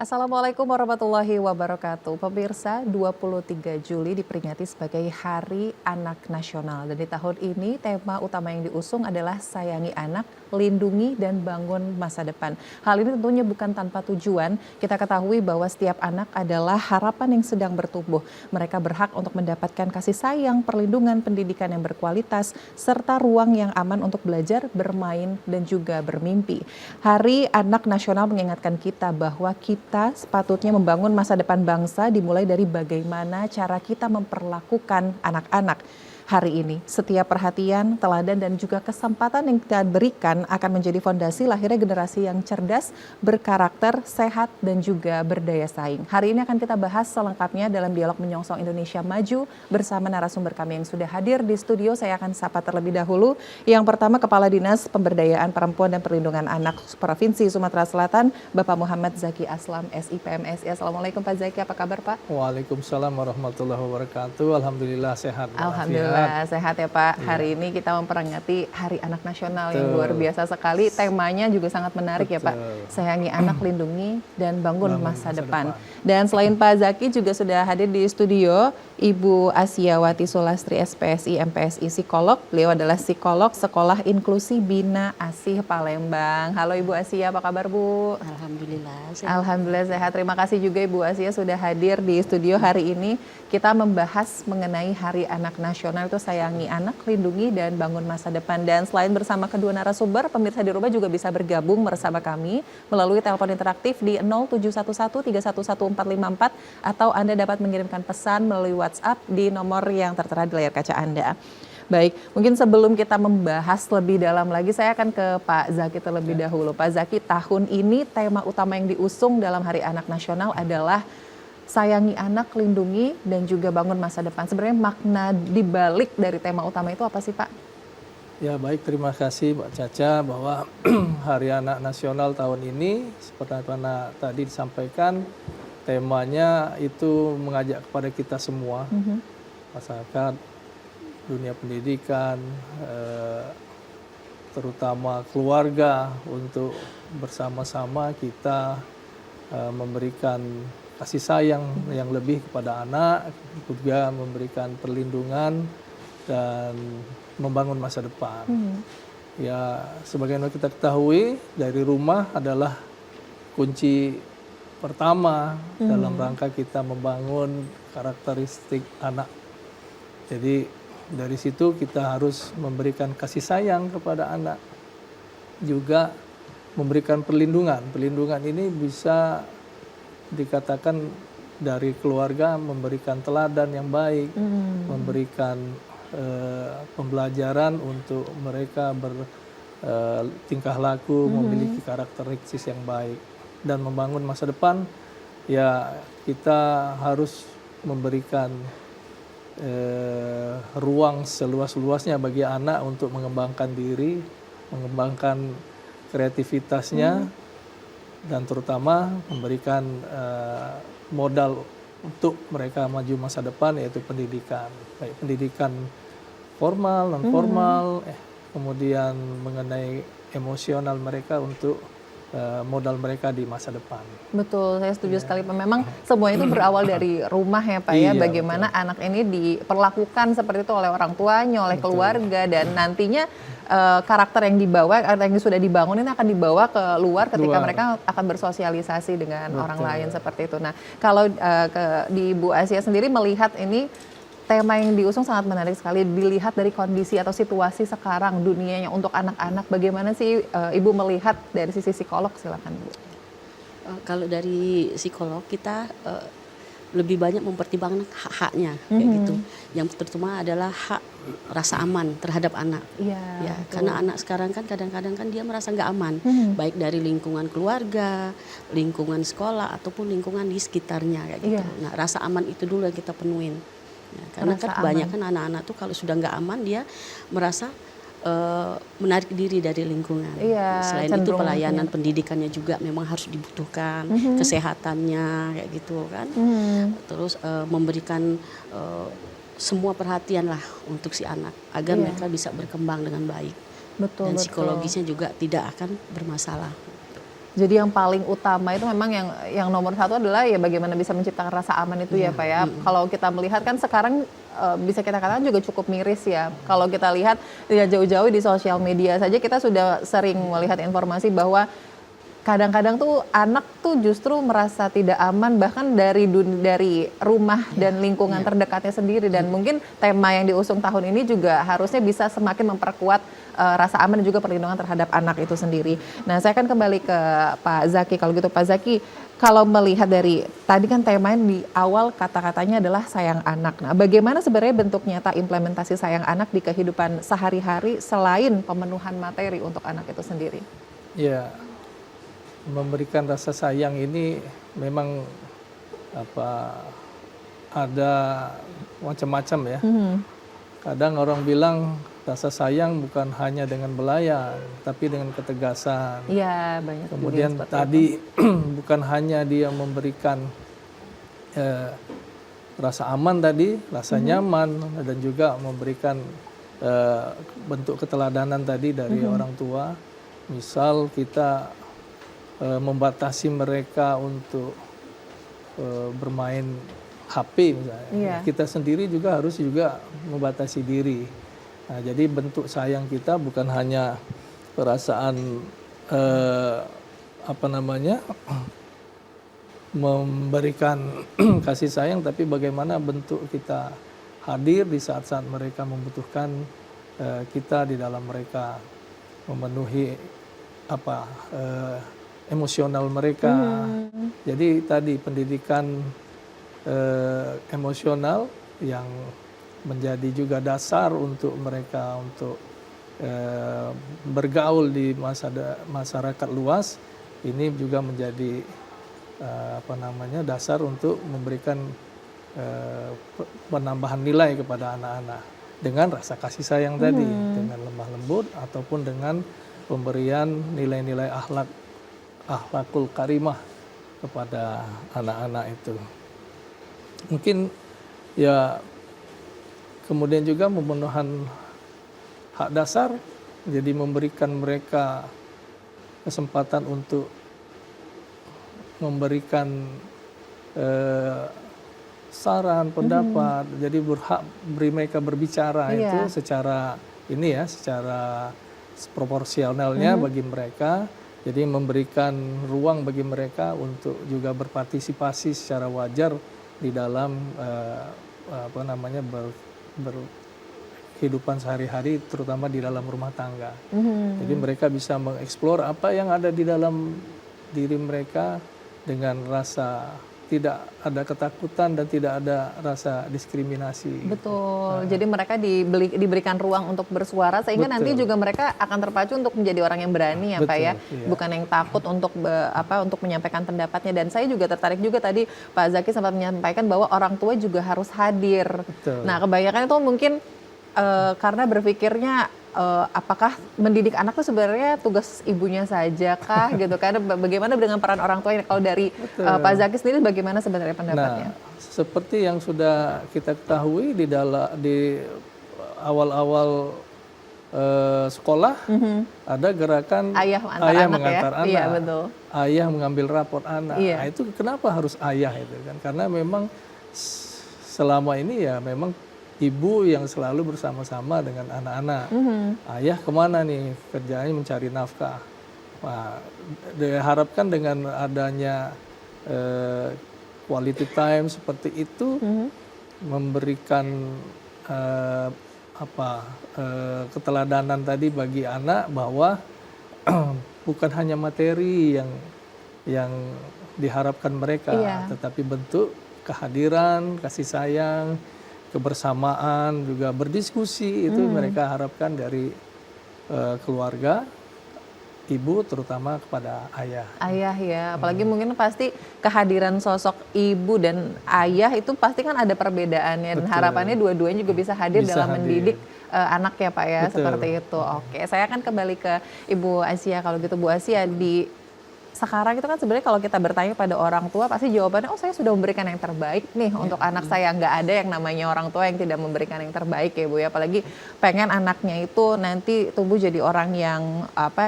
Assalamualaikum warahmatullahi wabarakatuh. Pemirsa, 23 Juli diperingati sebagai Hari Anak Nasional. Dan di tahun ini tema utama yang diusung adalah sayangi anak, lindungi dan bangun masa depan. Hal ini tentunya bukan tanpa tujuan. Kita ketahui bahwa setiap anak adalah harapan yang sedang bertumbuh. Mereka berhak untuk mendapatkan kasih sayang, perlindungan, pendidikan yang berkualitas, serta ruang yang aman untuk belajar, bermain, dan juga bermimpi. Hari Anak Nasional mengingatkan kita bahwa kita sepatutnya membangun masa depan bangsa dimulai dari bagaimana cara kita memperlakukan anak-anak. Hari ini, setiap perhatian, teladan, dan juga kesempatan yang kita berikan akan menjadi fondasi lahirnya generasi yang cerdas, berkarakter, sehat, dan juga berdaya saing. Hari ini akan kita bahas selengkapnya dalam dialog Menyongsong Indonesia Maju bersama narasumber kami yang sudah hadir di studio. Saya akan sapa terlebih dahulu. Yang pertama, Kepala Dinas Pemberdayaan Perempuan dan Perlindungan Anak Provinsi Sumatera Selatan, Bapak Muhammad Zaki Aslam, SIPMSI. Assalamualaikum Pak Zaki, apa kabar Pak? Waalaikumsalam warahmatullahi wabarakatuh. Alhamdulillah sehat. Alhamdulillah sehat ya Pak. Hari ini kita memperingati Hari Anak Nasional yang luar biasa sekali. Temanya juga sangat menarik ya Pak. Sayangi anak, lindungi dan bangun masa depan. Dan selain Pak Zaki juga sudah hadir di studio Ibu Asiawati Sulastri SPSI MPSI psikolog. Beliau adalah psikolog Sekolah Inklusi Bina Asih Palembang. Halo Ibu Asia, apa kabar Bu? Alhamdulillah sehat. Alhamdulillah sehat. Terima kasih juga Ibu Asia sudah hadir di studio hari ini. Kita membahas mengenai Hari Anak Nasional, itu sayangi anak, lindungi dan bangun masa depan. Dan selain bersama kedua narasumber, pemirsa di rumah juga bisa bergabung bersama kami melalui telepon interaktif di 0711311454 atau Anda dapat mengirimkan pesan melalui WhatsApp di nomor yang tertera di layar kaca Anda. Baik, mungkin sebelum kita membahas lebih dalam lagi, saya akan ke Pak Zaki terlebih dahulu. Pak Zaki, tahun ini tema utama yang diusung dalam Hari Anak Nasional adalah sayangi anak, lindungi, dan juga bangun masa depan. Sebenarnya makna dibalik dari tema utama itu apa sih Pak? Ya baik, terima kasih Mbak Caca bahwa Hari Anak Nasional tahun ini seperti mana tadi disampaikan, temanya itu mengajak kepada kita semua, masyarakat, dunia pendidikan, terutama keluarga, untuk bersama-sama kita memberikan kasih sayang yang lebih kepada anak, juga memberikan perlindungan dan membangun masa depan. Ya, sebagaimana kita ketahui, dari rumah adalah kunci pertama dalam rangka kita membangun karakteristik anak. Jadi dari situ kita harus memberikan kasih sayang kepada anak, juga memberikan perlindungan. Perlindungan ini bisa dikatakan dari keluarga, memberikan teladan yang baik, memberikan pembelajaran untuk mereka bertingkah laku, memiliki karakteristik yang baik, dan membangun masa depan. Ya, kita harus memberikan ruang seluas-luasnya bagi anak untuk mengembangkan diri, mengembangkan kreativitasnya, dan terutama memberikan modal untuk mereka maju masa depan, yaitu pendidikan, baik pendidikan formal, non formal, kemudian mengenai emosional mereka untuk modal mereka di masa depan. Betul, saya setuju sekali Pak. Memang semua itu berawal dari rumah ya Pak ya. Bagaimana anak ini diperlakukan seperti itu oleh orang tuanya, oleh keluarga, dan nantinya karakter yang dibawa, yang sudah dibangun ini akan dibawa ke luar ketika mereka akan bersosialisasi dengan orang lain seperti itu. Nah, kalau di Bu Asia sendiri melihat ini tema yang diusung sangat menarik sekali, dilihat dari kondisi atau situasi sekarang dunianya untuk anak-anak. Bagaimana sih Ibu melihat dari sisi psikolog? Silakan Bu. Kalau dari psikolog kita lebih banyak mempertimbangkan hak-haknya kayak gitu. Yang terutama adalah hak rasa aman terhadap anak. Ya, karena anak sekarang kan kadang-kadang kan dia merasa nggak aman, baik dari lingkungan keluarga, lingkungan sekolah ataupun lingkungan di sekitarnya kayak gitu. Nah, rasa aman itu dulu yang kita penuhin. Ya, karena kan kebanyakan anak-anak tuh kalau sudah nggak aman dia merasa menarik diri dari lingkungan. Selain itu pelayanan pendidikannya juga memang harus dibutuhkan, kesehatannya kayak gitu kan. Terus memberikan semua perhatian lah untuk si anak agar mereka bisa berkembang dengan baik. Dan psikologisnya juga tidak akan bermasalah. Jadi yang paling utama itu memang yang nomor satu adalah ya bagaimana bisa menciptakan rasa aman itu ya Pak ya. Kalau kita melihat kan sekarang bisa kita katakan juga cukup miris ya. Kalau kita lihat ya jauh-jauh di sosial media saja kita sudah sering melihat informasi bahwa kadang-kadang tuh anak tuh justru merasa tidak aman bahkan dari rumah dan lingkungan terdekatnya sendiri, dan mungkin tema yang diusung tahun ini juga harusnya bisa semakin memperkuat rasa aman dan juga perlindungan terhadap anak itu sendiri. Nah, saya akan kembali ke Pak Zaki. Kalau gitu Pak Zaki, kalau melihat dari tadi kan temanya di awal kata-katanya adalah sayang anak. Nah, bagaimana sebenarnya bentuk nyata implementasi sayang anak di kehidupan sehari-hari selain pemenuhan materi untuk anak itu sendiri? Ya, memberikan rasa sayang ini memang ada macam-macam ya. Kadang orang bilang rasa sayang bukan hanya dengan belayan, tapi dengan ketegasan. Iya, banyak. Kemudian tadi bukan hanya dia memberikan rasa aman tadi, rasa nyaman, dan juga memberikan bentuk keteladanan tadi dari orang tua. Misal kita membatasi mereka untuk bermain HP misalnya. Kita sendiri juga harus membatasi diri. Nah, jadi bentuk sayang kita bukan hanya perasaan memberikan kasih sayang, tapi bagaimana bentuk kita hadir di saat-saat mereka membutuhkan kita di dalam mereka, memenuhi emosional mereka. Jadi tadi pendidikan emosional yang menjadi juga dasar untuk mereka untuk bergaul di masyarakat luas, ini juga menjadi dasar untuk memberikan penambahan nilai kepada anak-anak dengan rasa kasih sayang tadi, dengan lemah lembut ataupun dengan pemberian nilai-nilai akhlakul karimah kepada anak-anak itu. Mungkin ya kemudian juga pemenuhan hak dasar, jadi memberikan mereka kesempatan untuk memberikan saran, pendapat, jadi berhak beri mereka berbicara itu secara proporsionalnya bagi mereka. Jadi memberikan ruang bagi mereka untuk juga berpartisipasi secara wajar di dalam berkehidupan sehari-hari, terutama di dalam rumah tangga. Jadi mereka bisa mengeksplor apa yang ada di dalam diri mereka dengan rasa tidak ada ketakutan dan tidak ada rasa diskriminasi. Betul. Jadi mereka diberikan ruang untuk bersuara sehingga nanti juga mereka akan terpacu untuk menjadi orang yang berani ya Pak ya. Iya. Bukan yang takut untuk menyampaikan pendapatnya. Dan saya juga tertarik juga tadi Pak Zaki sempat menyampaikan bahwa orang tua juga harus hadir. Betul. Nah, kebanyakan itu mungkin karena berpikirnya apakah mendidik anak itu sebenarnya tugas ibunya saja kah gitu kan? Bagaimana dengan peran orang tua ini? Kalau dari Pak Zaki sendiri bagaimana sebenarnya pendapatnya? Nah, seperti yang sudah kita ketahui di awal-awal sekolah ada gerakan ayah mengantar anak, iya, betul. Ayah mengambil rapor anak. Iya. Nah, itu kenapa harus ayah itu kan? Karena memang selama ini ya memang ibu yang selalu bersama-sama dengan anak-anak. Ayah kemana nih? Kerjanya mencari nafkah. Nah, diharapkan dengan adanya quality time seperti itu memberikan keteladanan tadi bagi anak bahwa bukan hanya materi yang diharapkan mereka, tetapi bentuk kehadiran, kasih sayang, kebersamaan, juga berdiskusi itu mereka harapkan dari keluarga, ibu terutama kepada ayah. Ayah ya, apalagi mungkin pasti kehadiran sosok ibu dan ayah itu pasti kan ada perbedaannya. Dan harapannya dua-duanya juga bisa hadir dalam mendidik anak ya Pak ya. Betul. Seperti itu. Oke, saya akan kembali ke Ibu Asia. Kalau gitu Bu Asia, di sekarang itu kan sebenarnya kalau kita bertanya pada orang tua pasti jawabannya, oh saya sudah memberikan yang terbaik nih untuk anak saya. Nggak ada yang namanya orang tua yang tidak memberikan yang terbaik ya Bu ya. Apalagi pengen anaknya itu nanti tumbuh jadi orang yang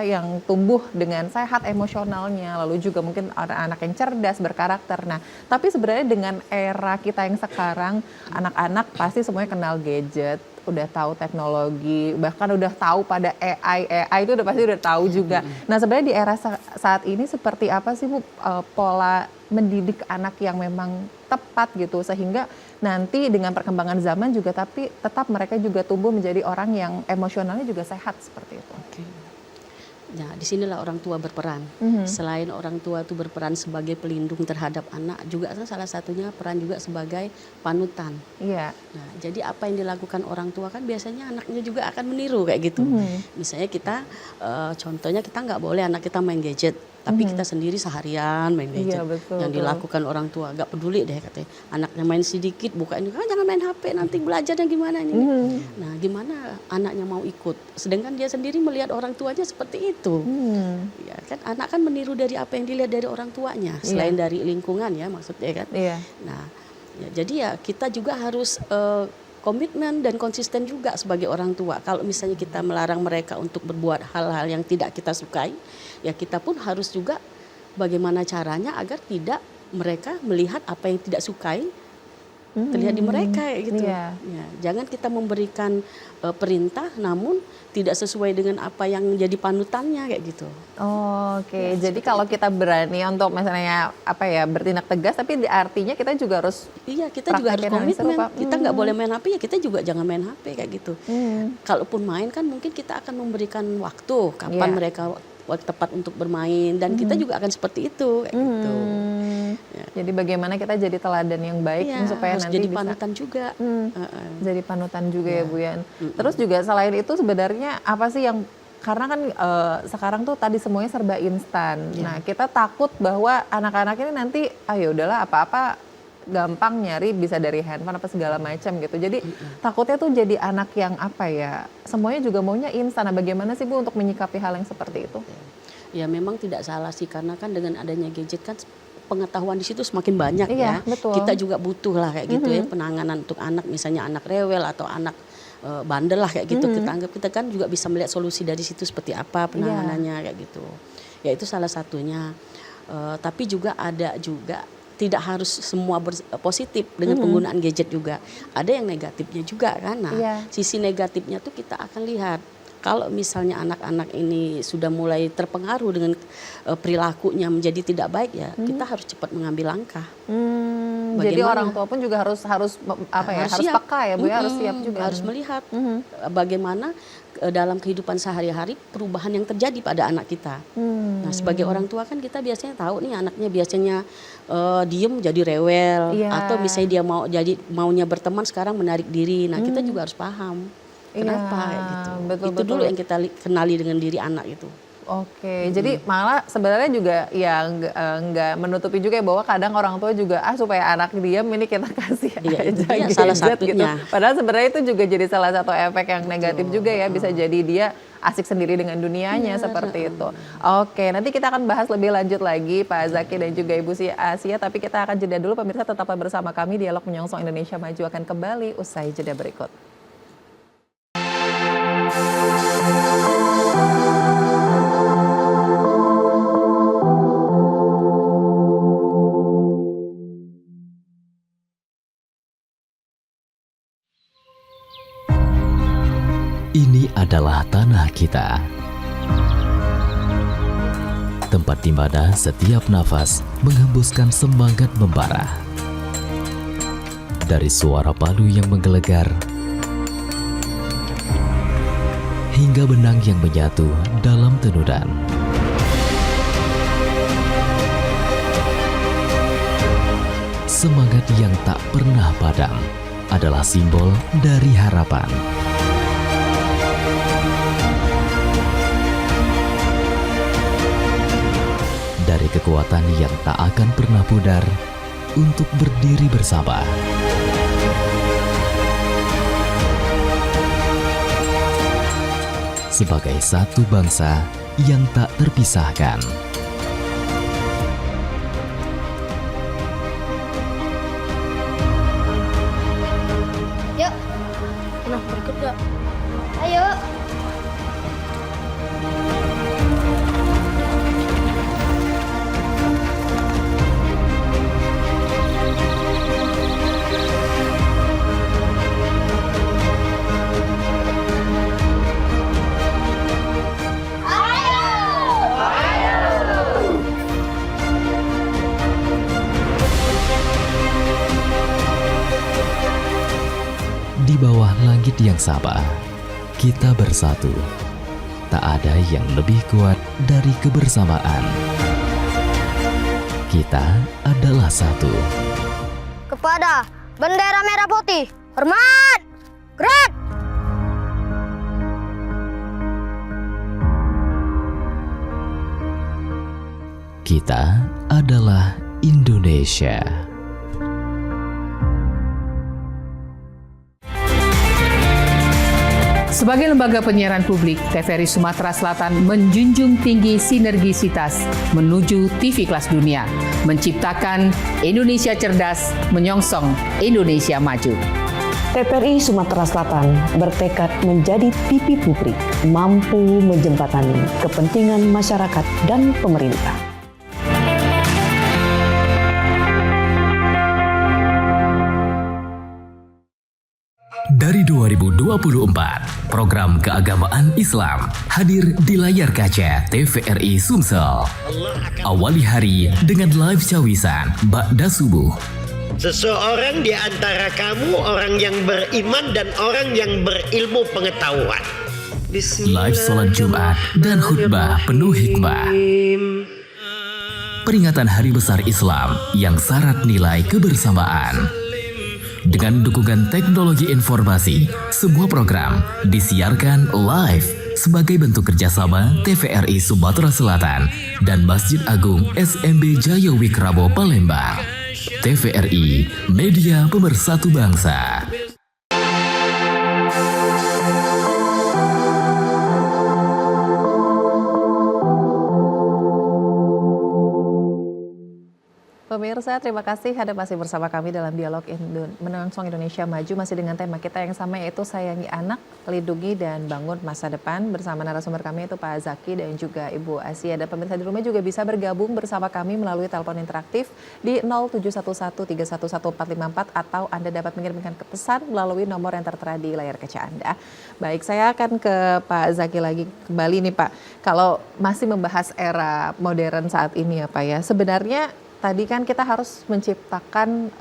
yang tumbuh dengan sehat emosionalnya, lalu juga mungkin ada anak yang cerdas, berkarakter. Nah, tapi sebenarnya dengan era kita yang sekarang, anak-anak pasti semuanya kenal gadget, udah tahu teknologi, bahkan udah tahu pada AI itu udah pasti udah tahu juga. Nah sebenarnya di era saat ini seperti apa sih Bu pola mendidik anak yang memang tepat gitu sehingga nanti dengan perkembangan zaman juga tapi tetap mereka juga tumbuh menjadi orang yang emosionalnya juga sehat seperti itu. Oke. Nah, disinilah orang tua berperan. Selain orang tua itu berperan sebagai pelindung terhadap anak, juga salah satunya peran juga sebagai panutan. Iya. Nah, jadi apa yang dilakukan orang tua kan biasanya anaknya juga akan meniru kayak gitu. Misalnya kita, contohnya kita nggak boleh anak kita main gadget, tapi kita sendiri seharian main gadget. Iya, betul, Yang dilakukan orang tua nggak peduli deh katanya. Anaknya main sedikit, buka ini, jangan main HP nanti belajar dan gimana ini. Nah, gimana anaknya mau ikut? Sedangkan dia sendiri melihat orang tuanya seperti itu. Ya kan, anak kan meniru dari apa yang dilihat dari orang tuanya, selain dari lingkungan ya maksudnya kan. Iya. Nah, ya, jadi ya kita juga harus komitmen dan konsisten juga sebagai orang tua. Kalau misalnya kita melarang mereka untuk berbuat hal-hal yang tidak kita sukai, ya kita pun harus juga bagaimana caranya agar tidak mereka melihat apa yang tidak sukai terlihat di mereka gitu. Iya. Ya, jangan kita memberikan perintah namun tidak sesuai dengan apa yang jadi panutannya kayak gitu. Oke, jadi kalau kita berani untuk misalnya bertindak tegas, tapi artinya kita juga harus kita juga harus praktekin hal yang komitmen. serupa. Kita nggak boleh main HP, ya kita juga jangan main HP kayak gitu. Kalaupun main kan mungkin kita akan memberikan waktu kapan mereka waktu tepat untuk bermain dan kita juga akan seperti itu kayak gitu. Ya. Jadi bagaimana kita jadi teladan yang baik supaya harus nanti jadi bisa panutan juga. jadi panutan juga ya Bu ya. Terus juga selain itu sebenarnya apa sih yang karena kan sekarang tuh tadi semuanya serba instan. Nah, kita takut bahwa anak-anak ini nanti ya udahlah apa-apa gampang nyari bisa dari handphone apa segala macam gitu. Jadi takutnya tuh jadi anak yang semuanya juga maunya instan. Nah, bagaimana sih Bu untuk menyikapi hal yang seperti itu? Ya memang tidak salah sih karena kan dengan adanya gadget kan pengetahuan di situ semakin banyak ya. Betul. Kita juga butuh lah kayak gitu ya penanganan untuk anak, misalnya anak rewel atau anak bandel lah kayak gitu. Kita kan juga bisa melihat solusi dari situ seperti apa penanganannya kayak gitu. Ya itu salah satunya. Tapi juga ada juga tidak harus semua positif dengan penggunaan gadget juga. Ada yang negatifnya juga kan. Nah, sisi negatifnya tuh kita akan lihat. Kalau misalnya anak-anak ini sudah mulai terpengaruh dengan perilakunya menjadi tidak baik ya, kita harus cepat mengambil langkah. Jadi orang tua pun juga harus peka ya Bu ya, harus siap juga. Harus melihat bagaimana dalam kehidupan sehari-hari perubahan yang terjadi pada anak kita. Nah, sebagai orang tua kan kita biasanya tahu nih anaknya biasanya diem jadi rewel atau misalnya dia maunya berteman sekarang menarik diri. Nah, kita juga harus paham. Kenapa gitu. Itu dulu yang kita kenali dengan diri anak itu. Oke, jadi malah sebenarnya juga ya nggak menutupi juga ya bahwa kadang orang tua juga supaya anak diam ini kita kasih aja gadget salah satunya. gitu. Padahal sebenarnya itu juga jadi salah satu efek yang negatif juga ya, bisa jadi dia asik sendiri dengan dunianya seperti itu. Oke, nanti kita akan bahas lebih lanjut lagi Pak Zaki dan juga Ibu Asia, tapi kita akan jeda dulu pemirsa, tetaplah bersama kami. Dialog Menyongsong Indonesia Maju akan kembali usai jeda berikut. Ini adalah tanah kita. Tempat di mana setiap nafas menghembuskan semangat membara. Dari suara palu yang menggelegar hingga benang yang menyatu dalam tenunan. Semangat yang tak pernah padam adalah simbol dari harapan. Dari kekuatan yang tak akan pernah pudar untuk berdiri bersama. Sebagai satu bangsa yang tak terpisahkan. spirit yang sama, kita bersatu. Tak ada yang lebih kuat dari kebersamaan. Kita adalah satu. Kepada bendera merah putih, hormat! Gerak! Kita adalah Indonesia. Sebagai lembaga penyiaran publik, TVRI Sumatera Selatan menjunjung tinggi sinergisitas menuju TV kelas dunia, menciptakan Indonesia cerdas, menyongsong Indonesia maju. TVRI Sumatera Selatan bertekad menjadi TV publik, mampu menjembatani kepentingan masyarakat dan pemerintah. Dari 2024, program keagamaan Islam hadir di layar kaca TVRI Sumsel. Awali hari dengan live cawisan Ba'da Subuh. Seseorang di antara kamu orang yang beriman dan orang yang berilmu pengetahuan. Live sholat Jumat dan khutbah penuh hikmah. Peringatan Hari Besar Islam yang syarat nilai kebersamaan. Dengan dukungan teknologi informasi, sebuah program disiarkan live sebagai bentuk kerjasama TVRI Sumatera Selatan dan Masjid Agung SMB Jaya Wikrabo Palembang. TVRI, media pemersatu bangsa. Pemirsa, terima kasih Anda masih bersama kami dalam dialog Menyongsong Indonesia Maju, masih dengan tema kita yang sama, yaitu sayangi anak, lindungi dan bangun masa depan. Bersama narasumber kami itu Pak Zaki dan juga Ibu Asia. Dan pemirsa di rumah juga bisa bergabung bersama kami melalui telepon interaktif di 0711311454 atau Anda dapat mengirimkan pesan melalui nomor yang tertera di layar kaca Anda. Baik, saya akan ke Pak Zaki lagi kembali nih Pak. Kalau masih membahas era modern saat ini ya Pak ya, sebenarnya tadi kan kita harus menciptakan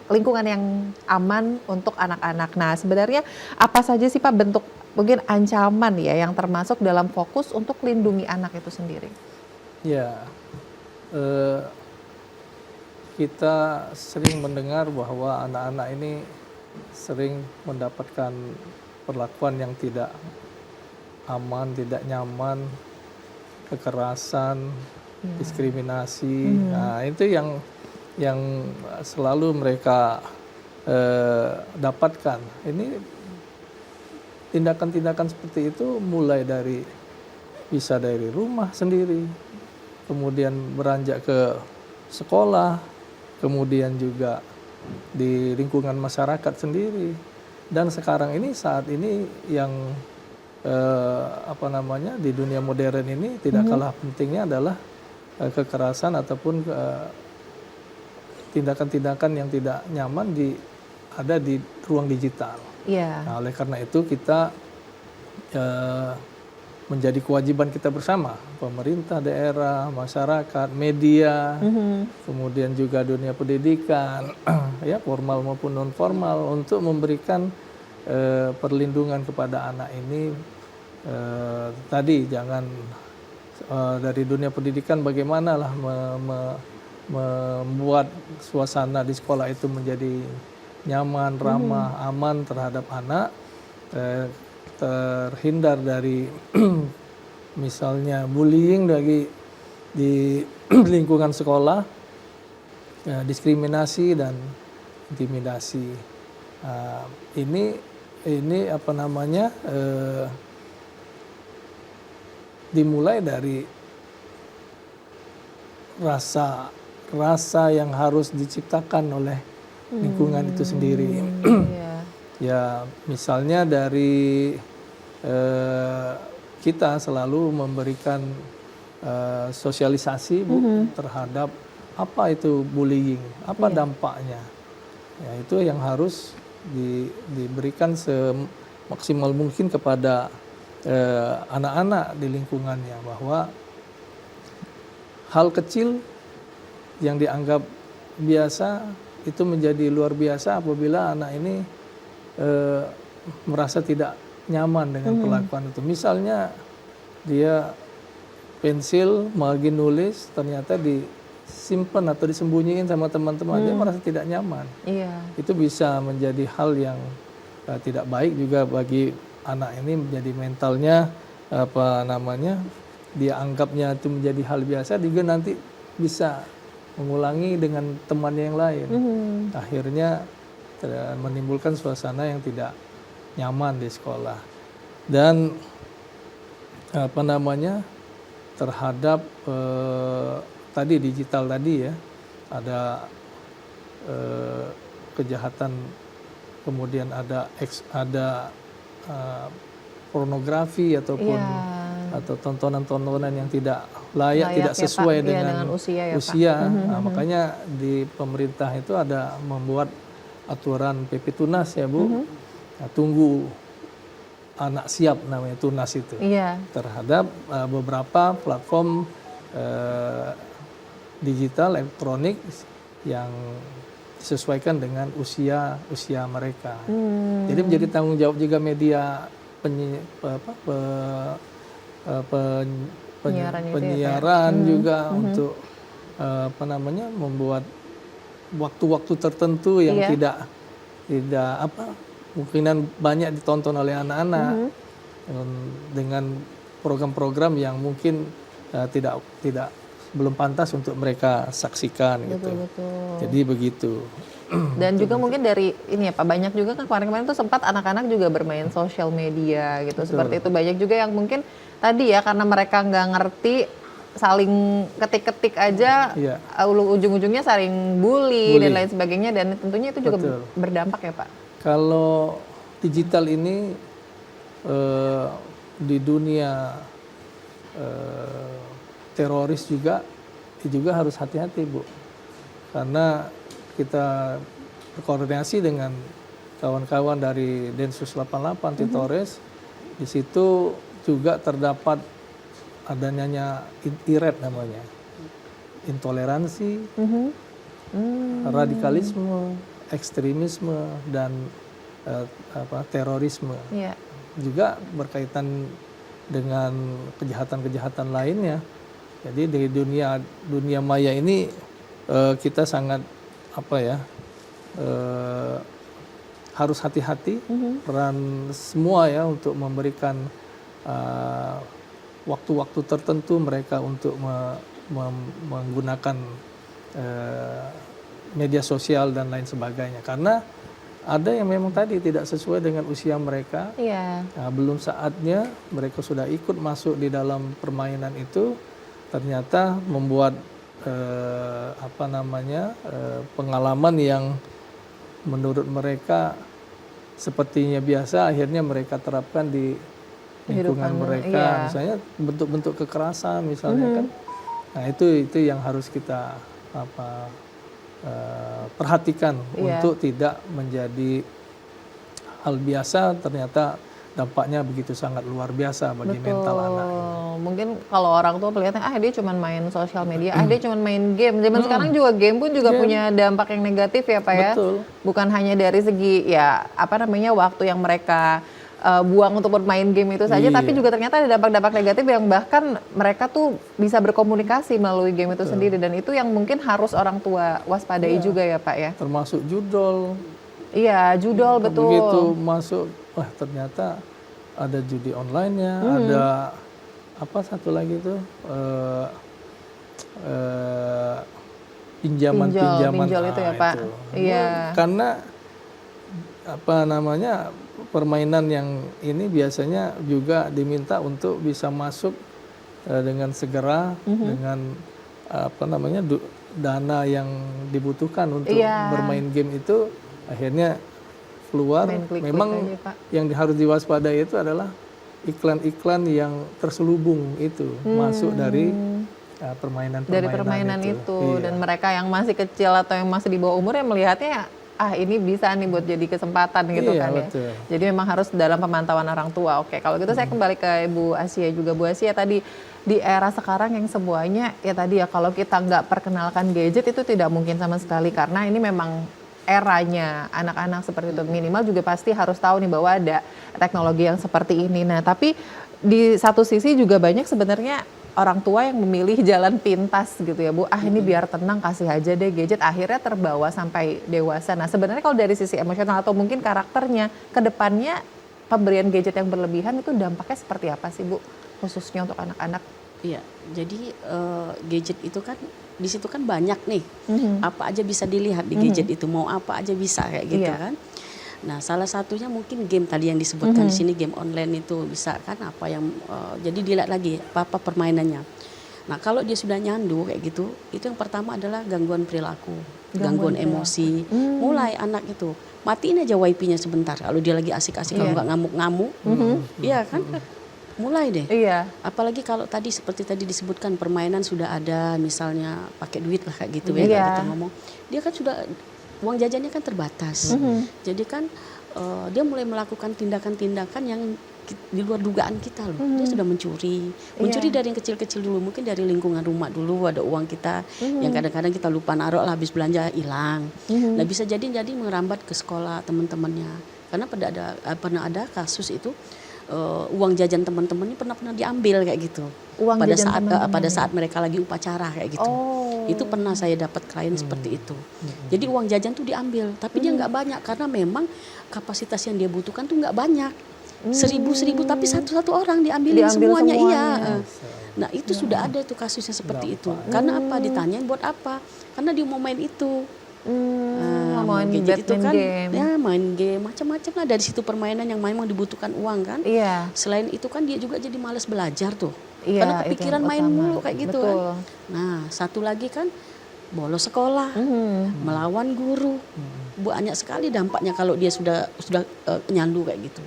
lingkungan yang aman untuk anak-anak. Nah, sebenarnya apa saja sih Pak bentuk mungkin ancaman ya yang termasuk dalam fokus untuk lindungi anak itu sendiri? Ya, kita sering mendengar bahwa anak-anak ini sering mendapatkan perlakuan yang tidak aman, tidak nyaman, kekerasan, diskriminasi. Nah, itu yang selalu mereka dapatkan. Ini tindakan-tindakan seperti itu mulai bisa dari rumah sendiri, kemudian beranjak ke sekolah, kemudian juga di lingkungan masyarakat sendiri. Dan sekarang ini, saat ini yang di dunia modern ini tidak kalah pentingnya adalah kekerasan ataupun tindakan-tindakan yang tidak nyaman ada di ruang digital. Yeah. Nah, oleh karena itu kita menjadi kewajiban kita bersama, pemerintah daerah, masyarakat, media, kemudian juga dunia pendidikan, ya formal maupun non formal, untuk memberikan perlindungan kepada anak ini. Tadi jangan dari dunia pendidikan bagaimanalah membuat suasana di sekolah itu menjadi nyaman, ramah, aman terhadap anak, terhindar dari misalnya bullying di lingkungan sekolah, diskriminasi dan intimidasi. Ini dimulai dari rasa yang harus diciptakan oleh lingkungan itu sendiri. Ya, misalnya dari kita selalu memberikan sosialisasi terhadap apa itu bullying, apa dampaknya. Ya, itu yang harus diberikan semaksimal mungkin kepada anak-anak di lingkungannya, bahwa hal kecil yang dianggap biasa itu menjadi luar biasa apabila anak ini merasa tidak nyaman dengan perlakuan itu. Misalnya dia pensil lagi nulis ternyata disimpan atau disembunyiin sama teman-teman, dia merasa tidak nyaman. Iya. Itu bisa menjadi hal yang tidak baik juga bagi anak ini, menjadi mentalnya dia anggapnya itu menjadi hal biasa, juga nanti bisa mengulangi dengan temannya yang lain. Akhirnya menimbulkan suasana yang tidak nyaman di sekolah. Dan terhadap tadi digital tadi ya, ada kejahatan, kemudian ada pornografi ataupun atau tontonan-tontonan yang tidak layak tidak sesuai dengan usia. Nah, makanya di pemerintah itu ada membuat aturan PP Tunas ya Bu. Nah, tunggu anak siap namanya Tunas itu terhadap beberapa platform digital elektronik yang disesuaikan dengan usia mereka. Jadi menjadi tanggung jawab juga media penyiaran juga untuk membuat waktu-waktu tertentu yang tidak mungkinan banyak ditonton oleh anak-anak dengan program-program yang mungkin belum pantas untuk mereka saksikan gitu. Betul. Jadi begitu. Dan juga mungkin dari ini ya Pak, banyak juga kan kemarin-kemarin tuh sempat anak-anak juga bermain sosial media gitu. Seperti itu, banyak juga yang mungkin tadi ya karena mereka nggak ngerti, saling ketik-ketik aja, ujung-ujungnya saling bully dan lain sebagainya, dan tentunya itu juga berdampak ya Pak. Kalau digital ini di dunia teroris juga harus hati-hati Bu, karena kita berkoordinasi dengan kawan-kawan dari Densus 88 Titores. Di situ juga terdapat adanya IRED namanya, intoleransi, radikalisme, ekstremisme, dan terorisme. Juga berkaitan dengan kejahatan-kejahatan lainnya. Jadi di dunia maya ini kita sangat harus hati-hati, peran semua ya untuk memberikan waktu-waktu tertentu mereka untuk menggunakan media sosial dan lain sebagainya, karena ada yang memang tadi tidak sesuai dengan usia mereka. Nah, belum saatnya mereka sudah ikut masuk di dalam permainan itu, ternyata membuat pengalaman yang menurut mereka sepertinya biasa, akhirnya mereka terapkan di lingkungan mereka, misalnya bentuk-bentuk kekerasan misalnya kan. Nah itu yang harus kita perhatikan untuk tidak menjadi hal biasa, ternyata dampaknya begitu sangat luar biasa bagi mental anak. Mungkin kalau orang tua melihatnya dia cuma main sosial media, dia cuma main game. Zaman sekarang juga game pun juga punya dampak yang negatif ya Pak ya. Bukan hanya dari segi waktu yang mereka buang untuk bermain game itu saja, tapi juga ternyata ada dampak-dampak negatif yang bahkan mereka tuh bisa berkomunikasi melalui game itu sendiri, dan itu yang mungkin harus orang tua waspadai juga ya Pak ya. Termasuk judol. Iya, judol betul. Begitu masuk, ternyata ada judi online-nya, ada satu lagi tuh pinjol itu ya Pak. Iya. Karena permainan yang ini biasanya juga diminta untuk bisa masuk dengan segera, dengan dana yang dibutuhkan untuk bermain game itu, akhirnya keluar. Memang yang harus diwaspadai itu adalah iklan-iklan yang terselubung itu masuk dari permainan itu. Dan mereka yang masih kecil atau yang masih di bawah umur yang melihatnya ini bisa nih buat jadi kesempatan gitu kan ya. Betul. Jadi memang harus dalam pemantauan orang tua. Oke, kalau gitu saya kembali ke Ibu Asia juga. Bu Asia, tadi di era sekarang yang semuanya kalau kita nggak perkenalkan gadget itu tidak mungkin sama sekali, karena ini memang eranya anak-anak seperti itu. Minimal juga pasti harus tahu nih bahwa ada teknologi yang seperti ini. Nah, tapi di satu sisi juga banyak sebenarnya orang tua yang memilih jalan pintas gitu ya Bu. Ini biar tenang kasih aja deh gadget, akhirnya terbawa sampai dewasa. Nah, sebenarnya kalau dari sisi emosional atau mungkin karakternya ke depannya pemberian gadget yang berlebihan itu dampaknya seperti apa sih Bu? Khususnya untuk anak-anak. Iya, jadi gadget itu kan di situ kan banyak nih, apa aja bisa dilihat di gadget itu, mau apa aja bisa kayak gitu kan. Nah, salah satunya mungkin game tadi yang disebutkan di sini, game online itu bisa kan apa yang jadi dilihat lagi apa permainannya. Nah, kalau dia sudah nyandu kayak gitu, itu yang pertama adalah gangguan perilaku, gangguan emosi. Mulai anak itu matiin aja wifi-nya sebentar kalau dia lagi asik-asik, kalau nggak ngamuk-ngamuk, iya kan. Mulai deh. Iya. Apalagi kalau tadi seperti tadi disebutkan permainan sudah ada, misalnya pakai duit lah kayak gitu ya, kayak kita ngomong. Dia kan sudah uang jajannya kan terbatas. Jadi kan dia mulai melakukan tindakan-tindakan yang di luar dugaan kita loh. Dia sudah mencuri dari yang kecil-kecil dulu, mungkin dari lingkungan rumah dulu ada uang kita yang kadang-kadang kita lupa naruh lah, habis belanja hilang. Nah, bisa jadi merambat ke sekolah teman-temannya. Karena pernah ada kasus itu uang jajan teman-teman ini pernah diambil kayak gitu. Pada saat mereka lagi upacara kayak gitu. Itu pernah saya dapat klien seperti itu. Jadi uang jajan tuh diambil, tapi dia nggak banyak karena memang kapasitas yang dia butuhkan tuh nggak banyak. 1000 tapi satu orang diambilin semuanya. Iya. Nah, itu sudah ada tuh kasusnya seperti itu. Karena apa? Ditanyain buat apa? Karena dia mau main itu. Main gadget itu kan game. Ya, main game macam-macam lah, dari situ permainan yang memang dibutuhkan uang kan. Selain itu kan dia juga jadi malas belajar tuh. Karena kepikiran main mulu kayak gitu. Kan. Nah, satu lagi kan bolos sekolah, melawan guru. Banyak sekali dampaknya kalau dia sudah nyandu kayak gitu.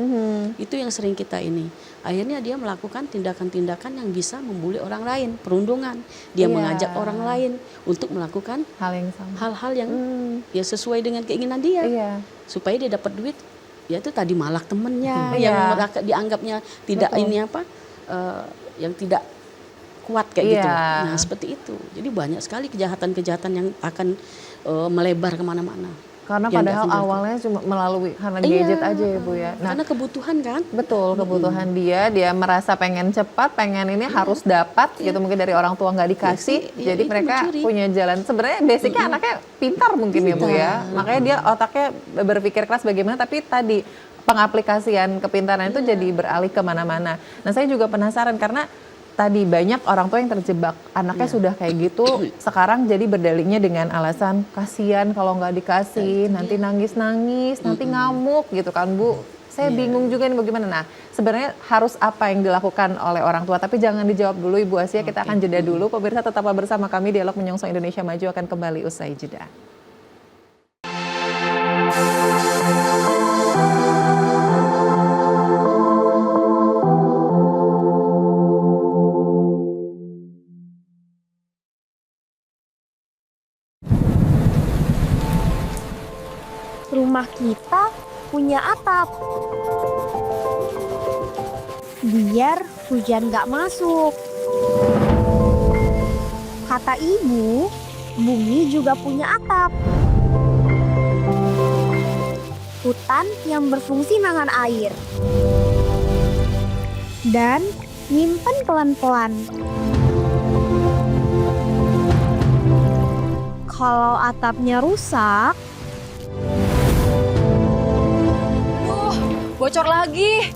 Itu yang sering kita ini. Akhirnya dia melakukan tindakan-tindakan yang bisa membuli orang lain, perundungan. Dia mengajak orang lain untuk melakukan hal-hal yang ya sesuai dengan keinginan dia. Supaya dia dapat duit, ya itu tadi malak temennya yang dianggapnya tidak yang tidak kuat kayak gitu. Nah, seperti itu. Jadi banyak sekali kejahatan-kejahatan yang akan melebar kemana-mana. Karena padahal awalnya cuma melalui karena gadget aja ya Bu ya. Nah, karena kebutuhan kan? Betul, kebutuhan dia merasa pengen cepat, pengen ini harus dapat gitu, mungkin dari orang tua nggak dikasih. Jadi mereka punya jalan. Sebenarnya basicnya anaknya pintar mungkin ya Bu ya. Makanya dia otaknya berpikir keras bagaimana, tapi tadi pengaplikasian kepintaran itu jadi beralih kemana-mana. Nah, saya juga penasaran karena tadi banyak orang tua yang terjebak, anaknya sudah kayak gitu, sekarang jadi berdalihnya dengan alasan kasihan kalau nggak dikasih, nanti nangis-nangis, nanti ngamuk gitu kan Bu. Saya bingung juga nih bagaimana. Nah, sebenarnya harus apa yang dilakukan oleh orang tua, tapi jangan dijawab dulu Ibu Asia, kita akan jeda dulu. Pemirsa tetaplah bersama kami, Dialog Menyongsong Indonesia Maju akan kembali usai jeda. Rumah kita punya atap, biar hujan gak masuk. Kata ibu, bumi juga punya atap. Hutan yang berfungsi nahan air dan nyimpen pelan-pelan. Kalau atapnya rusak, bocor lagi.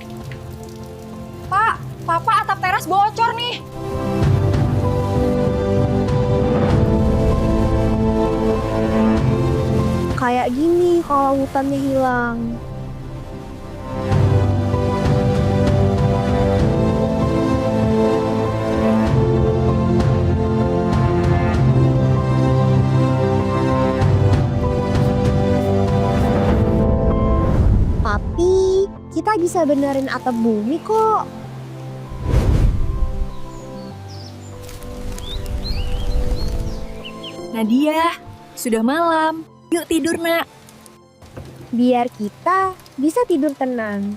Pak, Papa atap teras bocor nih. kayak gini kalau hutannya hilang. Tapi kita bisa benerin atap bumi kok. Nadia, sudah malam. Yuk tidur, Nak. Biar kita bisa tidur tenang.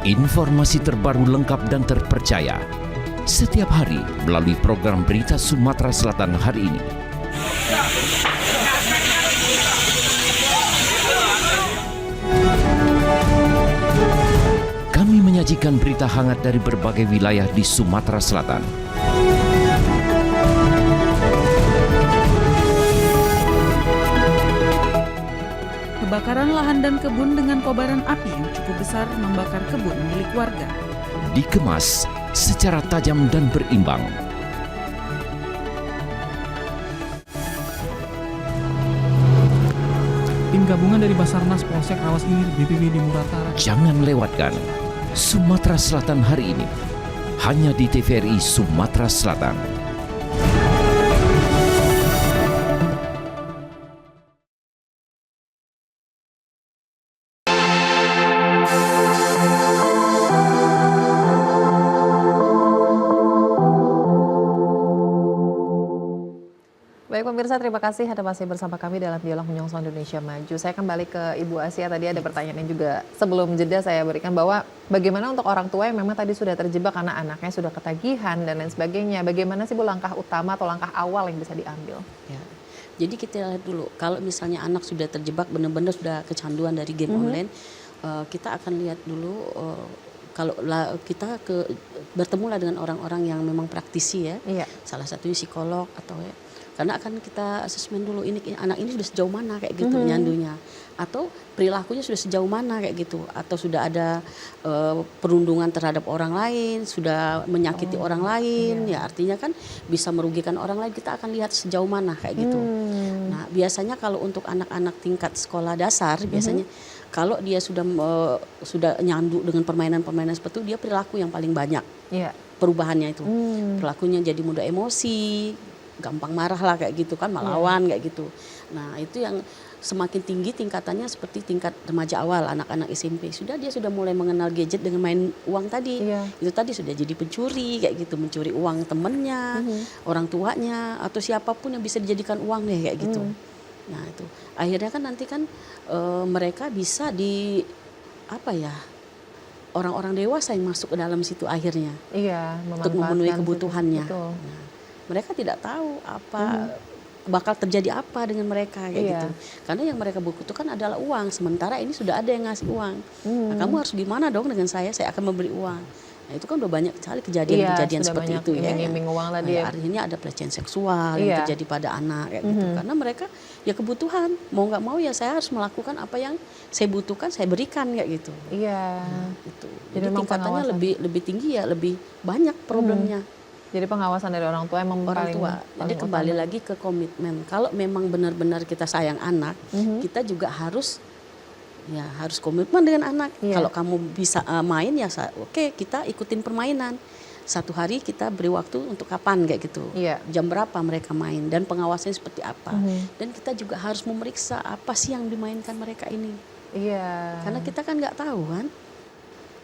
Informasi terbaru lengkap dan terpercaya setiap hari melalui program Berita Sumatera Selatan hari ini. Kami menyajikan berita hangat dari berbagai wilayah di Sumatera Selatan. Kebakaran lahan dan kebun dengan kobaran api yang cukup besar membakar kebun milik warga. Dikemas secara tajam dan berimbang. Tim gabungan dari Basarnas Polsek Rawas Ilir BPBD Muratara. Jangan lewatkan Sumatera Selatan hari ini. Hanya di TVRI Sumatera Selatan. Baik pemirsa, terima kasih Anda masih bersama kami dalam Dialog Menyongsong Indonesia Maju. Saya kembali ke Ibu Asia, tadi ada pertanyaan yang juga sebelum jeda saya berikan bahwa bagaimana untuk orang tua yang memang tadi sudah terjebak karena anaknya sudah ketagihan dan lain sebagainya. Bagaimana sih Bu langkah utama atau langkah awal yang bisa diambil? Ya. Jadi kita lihat dulu, kalau misalnya anak sudah terjebak benar-benar sudah kecanduan dari game online, kita akan lihat dulu kalau kita bertemulah dengan orang-orang yang memang praktisi ya. Salah satunya psikolog atau karena akan kita asesmen dulu ini anak ini sudah sejauh mana kayak gitu nyandunya, atau perilakunya sudah sejauh mana kayak gitu, atau sudah ada perundungan terhadap orang lain, sudah menyakiti orang lain, ya artinya kan bisa merugikan orang lain. Kita akan lihat sejauh mana kayak gitu. Nah biasanya kalau untuk anak-anak tingkat sekolah dasar biasanya kalau dia sudah nyandu dengan permainan-permainan seperti itu, dia perilaku yang paling banyak perubahannya itu. Perilakunya jadi mudah emosi, gampang marah lah kayak gitu kan, melawan kayak gitu. Nah itu yang semakin tinggi tingkatannya seperti tingkat remaja awal, anak-anak SMP. Dia sudah mulai mengenal gadget dengan main uang tadi. Itu tadi sudah jadi pencuri kayak gitu, mencuri uang temennya, orang tuanya, atau siapapun yang bisa dijadikan uang deh kayak gitu. Nah itu akhirnya kan nanti kan mereka bisa orang-orang dewasa yang masuk ke dalam situ akhirnya. Untuk memenuhi kebutuhannya. Nah, mereka tidak tahu apa bakal terjadi apa dengan mereka kayak gitu. Karena yang mereka butuhkan adalah uang. Sementara ini sudah ada yang ngasih uang. Nah, kamu harus gimana dong dengan saya akan memberi uang. Nah, itu kan udah banyak sekali kejadian-kejadian seperti itu ya. Uang tadi artinya ada pelecehan seksual yang terjadi pada anak kayak gitu. Karena mereka ya kebutuhan, mau nggak mau ya saya harus melakukan apa yang saya butuhkan, saya berikan kayak gitu. Nah, itu. Jadi tingkatannya lebih tinggi ya, lebih banyak problemnya. Jadi pengawasan dari orang tua emang orang tua. Jadi kembali lagi ke komitmen. Kalau memang benar-benar kita sayang anak, kita juga harus komitmen dengan anak. Kalau kamu bisa main ya oke, kita ikutin permainan. Satu hari kita beri waktu untuk kapan kayak gitu. Jam berapa mereka main dan pengawasannya seperti apa. Dan kita juga harus memeriksa apa sih yang dimainkan mereka ini. Karena kita kan nggak tahu kan.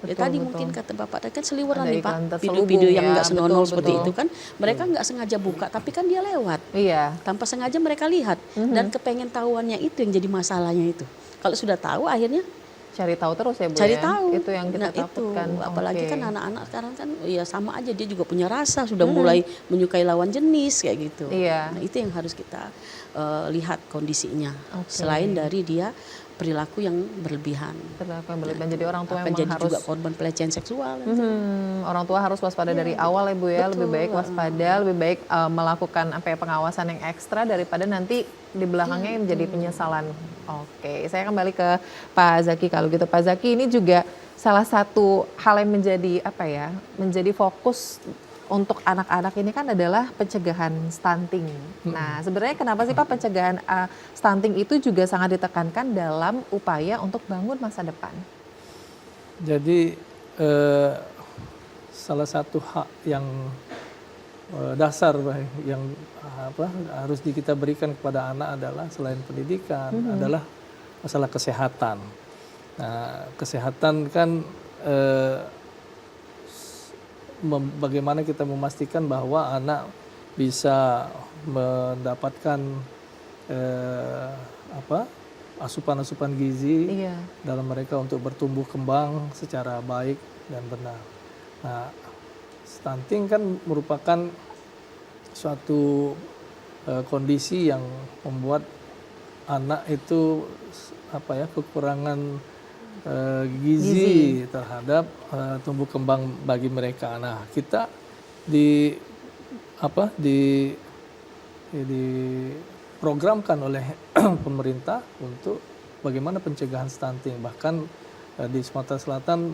Tadi mungkin kata Bapak tadi kan seliweran nih Pak, video-video yang nggak senonoh seperti itu kan, mereka nggak sengaja buka, tapi kan dia lewat, tanpa sengaja mereka lihat dan kepengen tahuannya itu yang jadi masalahnya itu. Kalau sudah tahu akhirnya cari tahu terus ya Bu. Cari tahu. Itu yang kita takutkan. Apalagi kan anak-anak sekarang kan ya sama aja, dia juga punya rasa, sudah mulai menyukai lawan jenis kayak gitu. Nah itu yang harus kita lihat kondisinya. Selain dari dia perilaku yang berlebihan. Jadi orang tua memang harus juga korban pelecehan seksual. Orang tua harus waspada dari awal ya Bu ya. Lebih baik waspada, lebih baik melakukan pengawasan yang ekstra daripada nanti di belakangnya menjadi penyesalan. Oke, saya kembali ke Pak Zaki kalau gitu. Pak Zaki, ini juga salah satu hal yang menjadi fokus untuk anak-anak ini kan adalah pencegahan stunting. Nah, sebenarnya kenapa sih Pak pencegahan stunting itu juga sangat ditekankan dalam upaya untuk bangun masa depan? Jadi salah satu hak yang dasar yang harus kita berikan kepada anak adalah selain pendidikan adalah masalah kesehatan. Nah, kesehatan kan bagaimana kita memastikan bahwa anak bisa mendapatkan asupan-asupan gizi dalam mereka untuk bertumbuh kembang secara baik dan benar. Nah, stunting kan merupakan suatu kondisi yang membuat anak itu kekurangan gizi terhadap tumbuh kembang bagi mereka. Nah, kita diprogramkan oleh pemerintah untuk bagaimana pencegahan stunting. Bahkan di Sumatera Selatan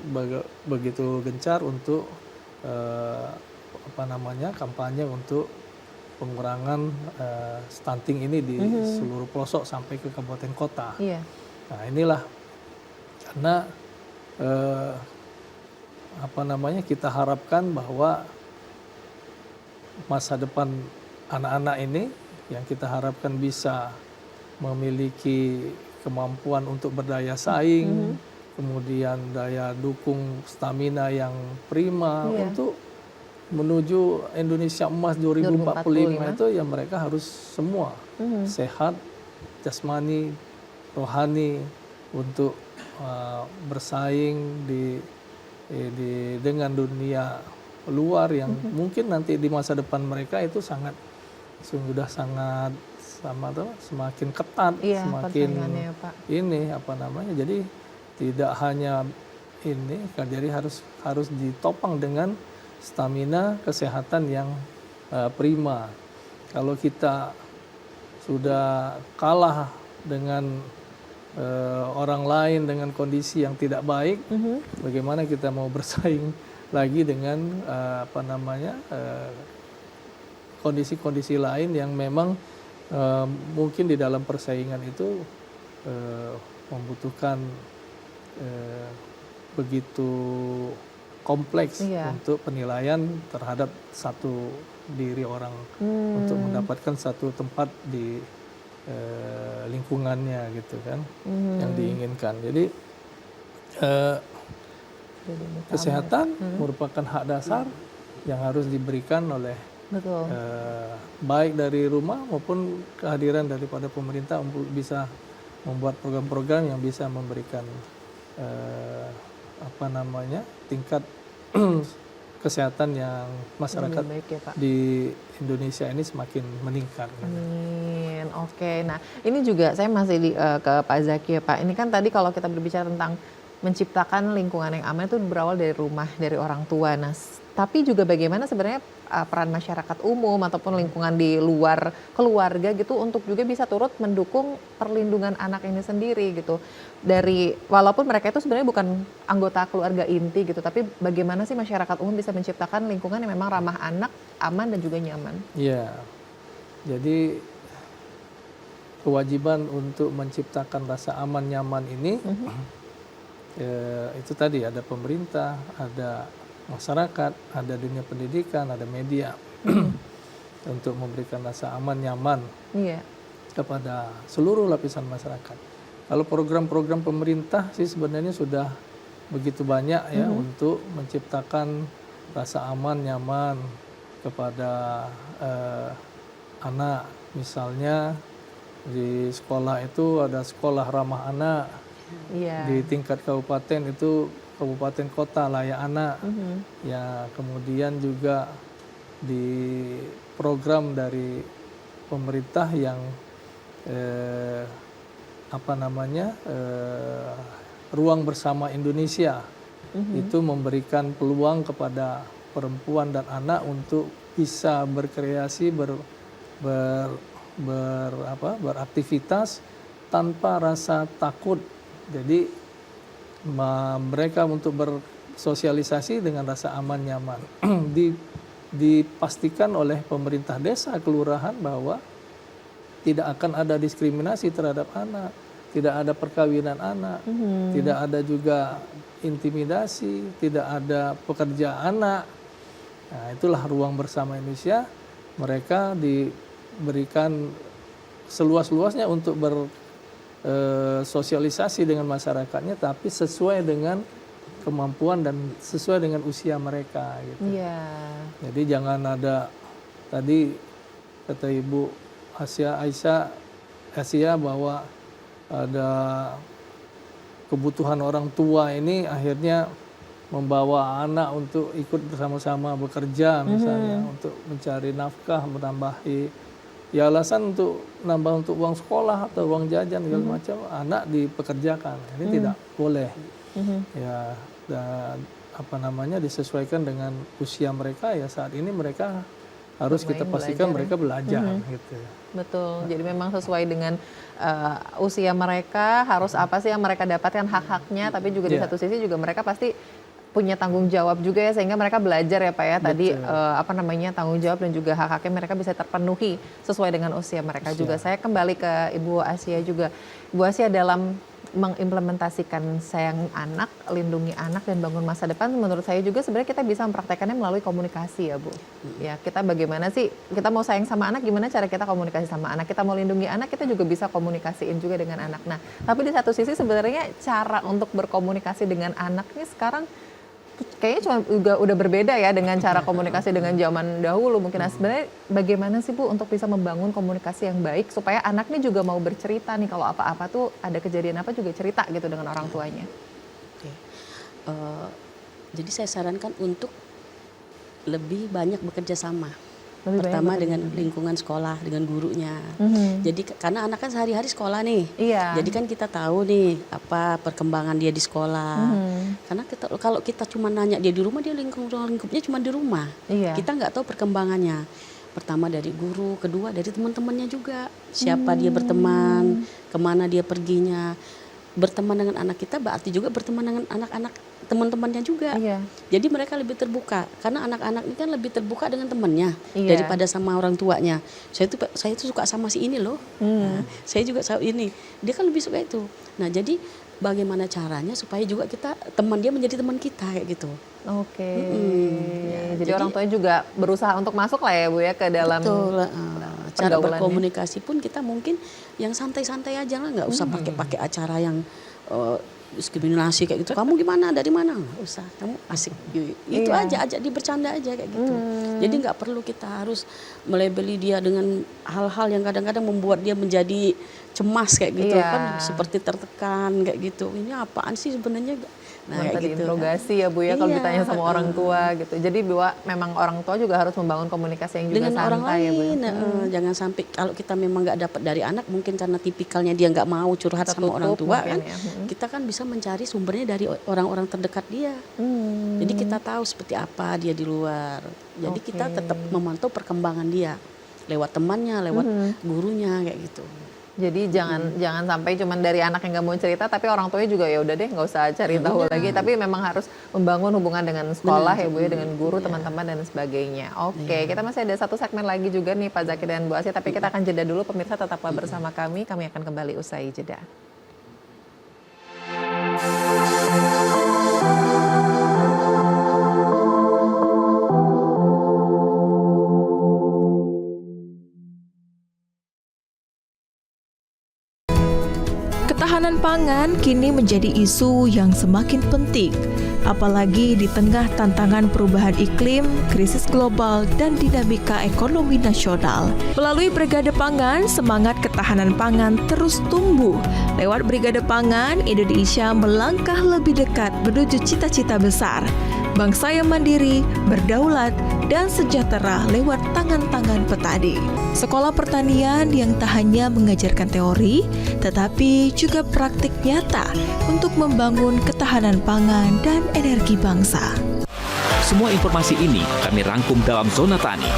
begitu gencar untuk kampanye untuk pengurangan stunting ini di seluruh pelosok sampai ke kabupaten kota. Iya. Nah, inilah karena kita harapkan bahwa masa depan anak-anak ini yang kita harapkan bisa memiliki kemampuan untuk berdaya saing, kemudian daya dukung stamina yang prima untuk menuju Indonesia Emas 2045 itu ya mereka harus semua sehat, jasmani, rohani untuk bersaing dengan dunia luar yang mungkin nanti di masa depan mereka itu sudah sangat semakin ketat, semakin jadi tidak hanya ini, jadi harus ditopang dengan stamina kesehatan yang prima. Kalau kita sudah kalah dengan orang lain dengan kondisi yang tidak baik, bagaimana kita mau bersaing lagi dengan kondisi-kondisi lain yang memang mungkin di dalam persaingan itu membutuhkan begitu kompleks untuk penilaian terhadap satu diri orang untuk mendapatkan satu tempat di lingkungannya gitu kan yang diinginkan. Jadi kesehatan merupakan hak dasar yang harus diberikan oleh baik dari rumah maupun kehadiran daripada pemerintah untuk bisa membuat program-program yang bisa memberikan tingkat kesehatan yang masyarakat di Indonesia ini semakin meningkat. Amin. Oke, nah ini juga saya masih ke Pak Zaki ya Pak. Ini kan tadi kalau kita berbicara tentang menciptakan lingkungan yang aman itu berawal dari rumah, dari orang tua. Nah, tapi juga bagaimana sebenarnya peran masyarakat umum ataupun lingkungan di luar keluarga gitu untuk juga bisa turut mendukung perlindungan anak ini sendiri gitu. Walaupun mereka itu sebenarnya bukan anggota keluarga inti gitu, tapi bagaimana sih masyarakat umum bisa menciptakan lingkungan yang memang ramah anak, aman dan juga nyaman? Iya. Jadi kewajiban untuk menciptakan rasa aman nyaman ini itu tadi ada pemerintah, ada masyarakat, ada dunia pendidikan, ada media untuk memberikan rasa aman nyaman kepada seluruh lapisan masyarakat. Kalau program-program pemerintah sih sebenarnya sudah begitu banyak ya untuk menciptakan rasa aman nyaman kepada anak. Misalnya di sekolah itu ada sekolah ramah anak. Di tingkat kabupaten itu kabupaten kota layak anak. Ya, kemudian juga di program dari pemerintah yang Ruang Bersama Indonesia itu memberikan peluang kepada perempuan dan anak untuk bisa berkreasi, beraktivitas tanpa rasa takut. Jadi mereka untuk bersosialisasi dengan rasa aman nyaman. Dipastikan oleh pemerintah desa, kelurahan bahwa tidak akan ada diskriminasi terhadap anak, tidak ada perkawinan anak, tidak ada juga intimidasi, tidak ada pekerja anak. Nah, itulah Ruang Bersama Indonesia. Mereka diberikan seluas-luasnya untuk bersosialisasi dengan masyarakatnya, tapi sesuai dengan kemampuan dan sesuai dengan usia mereka. Gitu. Jadi jangan ada, tadi kata Ibu Asia bahwa ada kebutuhan orang tua ini akhirnya membawa anak untuk ikut bersama-sama bekerja misalnya untuk mencari nafkah, menambahi ya alasan untuk nambah untuk uang sekolah atau uang jajan segala macam, anak dipekerjakan. Ini tidak boleh. Ya, dan disesuaikan dengan usia mereka, ya saat ini mereka harus kita pastikan mereka belajar gitu. Betul. Jadi memang sesuai dengan usia mereka, harus apa sih yang mereka dapatkan, hak-haknya, tapi juga di satu sisi juga mereka pasti punya tanggung jawab juga ya, sehingga mereka belajar ya Pak ya tadi tanggung jawab dan juga hak-haknya mereka bisa terpenuhi sesuai dengan usia mereka juga. Saya kembali ke Ibu Asia juga. Ibu Asia, dalam mengimplementasikan sayang anak, lindungi anak dan bangun masa depan, menurut saya juga sebenarnya kita bisa mempraktekannya melalui komunikasi ya Bu. Ya, kita bagaimana sih, kita mau sayang sama anak, gimana cara kita komunikasi sama anak, kita mau lindungi anak, kita juga bisa komunikasiin juga dengan anak. Nah, tapi di satu sisi sebenarnya cara untuk berkomunikasi dengan anak ini sekarang kayaknya udah berbeda ya dengan cara komunikasi dengan zaman dahulu mungkin. Nah, sebenarnya bagaimana sih Bu untuk bisa membangun komunikasi yang baik supaya anaknya juga mau bercerita nih, kalau apa-apa tuh ada kejadian apa juga cerita gitu dengan orang tuanya. Jadi saya sarankan untuk lebih banyak bekerja sama. Pertama dengan lingkungan sekolah, dengan gurunya. Jadi karena anak kan sehari-hari sekolah nih. Jadi kan kita tahu nih apa perkembangan dia di sekolah. Karena kalau kita cuma nanya dia di rumah, dia lingkupnya cuma di rumah. Kita nggak tahu perkembangannya. Pertama dari guru, kedua dari teman-temannya juga. Siapa dia berteman, kemana dia perginya. Berteman dengan anak kita berarti juga berteman dengan anak-anak teman-temannya juga. Jadi mereka lebih terbuka karena anak-anak ini kan lebih terbuka dengan temannya daripada sama orang tuanya. Saya itu suka sama si ini loh. Nah, saya juga ini. Dia kan lebih suka itu. Nah, jadi bagaimana caranya supaya juga teman dia menjadi teman kita kayak gitu. Jadi orang tuanya juga berusaha untuk masuk lah ya Bu ya ke dalam. Betul. Cara berkomunikasi pun kita mungkin yang santai-santai aja lah, nggak usah pakai acara yang diskriminasi kayak gitu. Kamu gimana, dari mana, nggak usah. Kamu asik itu aja, ajak dia bercanda aja kayak gitu. Jadi nggak perlu kita harus melabeli dia dengan hal-hal yang kadang-kadang membuat dia menjadi cemas kayak gitu kan, seperti tertekan kayak gitu. Ini apaan sih sebenarnya? Nah, kayak gitu. Interogasi ya Bu ya kalau ditanya sama orang tua gitu. Jadi memang orang tua juga harus membangun komunikasi yang juga dengan santai orang lain, ya Bu. Jangan sampai kalau kita memang nggak dapat dari anak, mungkin karena tipikalnya dia nggak mau curhat sama orang tua kan, kita kan bisa mencari sumbernya dari orang-orang terdekat dia. Jadi kita tahu seperti apa dia di luar. Jadi kita tetap memantau perkembangan dia lewat temannya, lewat gurunya kayak gitu. Jadi jangan sampai cuman dari anak yang nggak mau cerita, tapi orang tuanya juga ya udah deh nggak usah cari tahu lagi. Tapi memang harus membangun hubungan dengan sekolah ya Bu ya, dengan guru, teman-teman dan sebagainya. Kita masih ada satu segmen lagi juga nih Pak Zaki dan Bu Asia, tapi kita akan jeda dulu pemirsa, tetaplah bersama kami. Kami akan kembali usai jeda. Ketahanan pangan kini menjadi isu yang semakin penting, apalagi di tengah tantangan perubahan iklim, krisis global, dan dinamika ekonomi nasional. Melalui Brigade Pangan, semangat ketahanan pangan terus tumbuh. Lewat Brigade Pangan, Indonesia melangkah lebih dekat menuju cita-cita besar. Bangsa yang mandiri, berdaulat, dan sejahtera lewat tangan-tangan petani. Sekolah pertanian yang tak hanya mengajarkan teori, tetapi juga praktik nyata untuk membangun ketahanan pangan dan energi bangsa. Semua informasi ini kami rangkum dalam Zona Tani.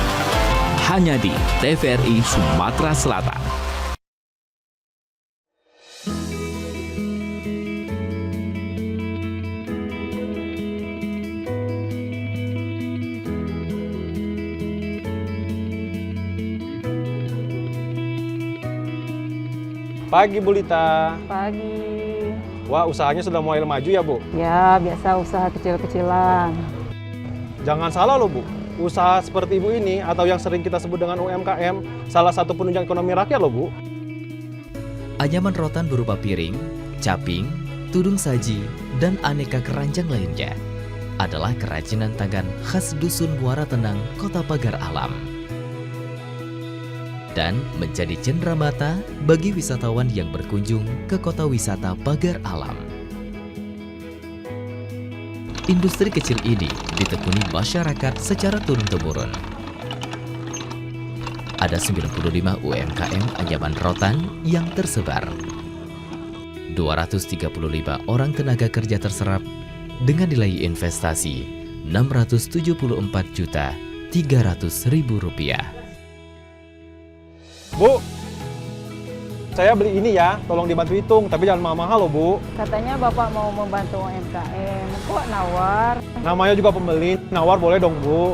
Hanya di TVRI Sumatera Selatan. Pagi Bu Lita. Pagi. Wah, usahanya sudah mulai maju ya Bu? Ya, biasa usaha kecil-kecilan. Jangan salah loh Bu, usaha seperti Ibu ini atau yang sering kita sebut dengan UMKM, salah satu penunjang ekonomi rakyat loh Bu. Anyaman rotan berupa piring, caping, tudung saji, dan aneka keranjang lainnya adalah kerajinan tangan khas Dusun Muara Tenang, Kota Pagar Alam. Dan menjadi cenderamata bagi wisatawan yang berkunjung ke kota wisata Pagar Alam. industri kecil ini ditekuni masyarakat secara turun-temurun. Ada 95 UMKM anyaman rotan yang tersebar. 235 orang tenaga kerja terserap dengan nilai investasi Rp674.300.000. Bu, saya beli ini ya, tolong dibantu hitung, tapi jangan mahal-mahal loh Bu. Katanya Bapak mau membantu UMKM, kok nawar? Namanya juga pembeli, nawar boleh dong Bu.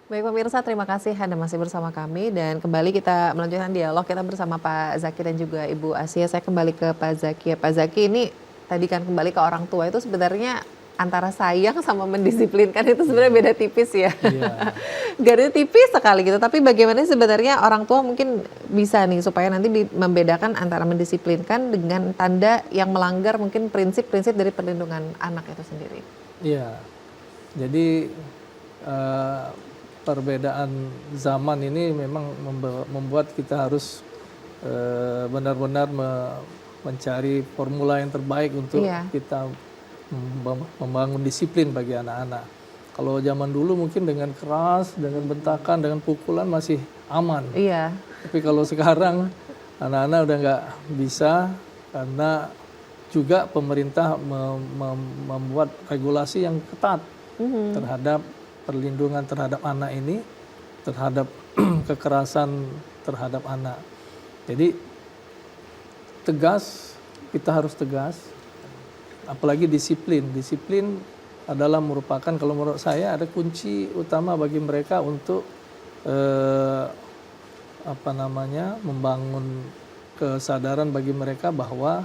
Baik pemirsa, terima kasih Anda masih bersama kami dan kembali kita melanjutkan dialog kita bersama Pak Zaki dan juga Ibu Asia. Saya kembali ke Pak Zaki. Pak Zaki, ini tadi kan kembali ke orang tua itu sebenarnya antara sayang sama mendisiplinkan itu sebenarnya beda tipis ya. Yeah. Garisnya tipis sekali gitu. Tapi bagaimana sebenarnya orang tua mungkin bisa nih supaya nanti membedakan antara mendisiplinkan dengan tanda yang melanggar mungkin prinsip-prinsip dari perlindungan anak itu sendiri. Iya. Jadi perbedaan zaman ini memang membuat kita harus benar-benar mencari formula yang terbaik untuk kita membangun disiplin bagi anak-anak. Kalau zaman dulu mungkin dengan keras, dengan bentakan, dengan pukulan masih aman. Iya. Tapi kalau sekarang anak-anak udah nggak bisa karena juga pemerintah membuat regulasi yang ketat terhadap perlindungan terhadap anak ini, terhadap kekerasan terhadap anak. Jadi tegas, kita harus tegas, apalagi disiplin. Disiplin adalah merupakan, kalau menurut saya, ada kunci utama bagi mereka untuk membangun kesadaran bagi mereka bahwa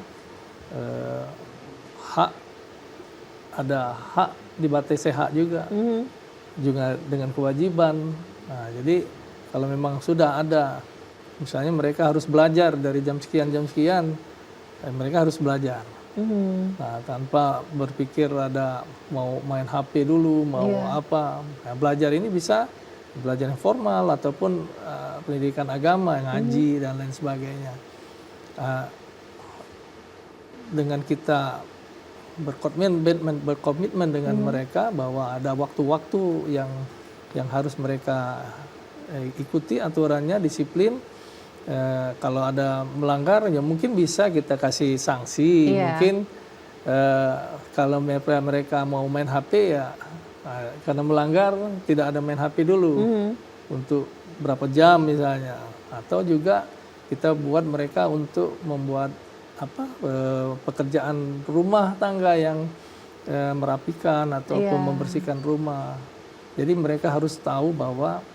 ada hak dibatasi hak juga. Juga dengan kewajiban. Nah, jadi kalau memang sudah ada, misalnya mereka harus belajar dari jam sekian, mereka harus belajar. Nah, tanpa berpikir ada mau main HP dulu, mau apa. Nah, belajar ini bisa belajar yang formal ataupun pendidikan agama, ngaji dan lain sebagainya. Dengan kita berkomitmen dengan mereka bahwa ada waktu-waktu yang harus mereka ikuti aturannya, disiplin. Kalau ada melanggar ya mungkin bisa kita kasih sanksi. Mungkin kalau mereka mau main HP ya karena melanggar tidak ada main HP dulu untuk berapa jam misalnya. Atau juga kita buat mereka untuk membuat pekerjaan rumah tangga yang merapikan ataupun membersihkan rumah. Jadi mereka harus tahu bahwa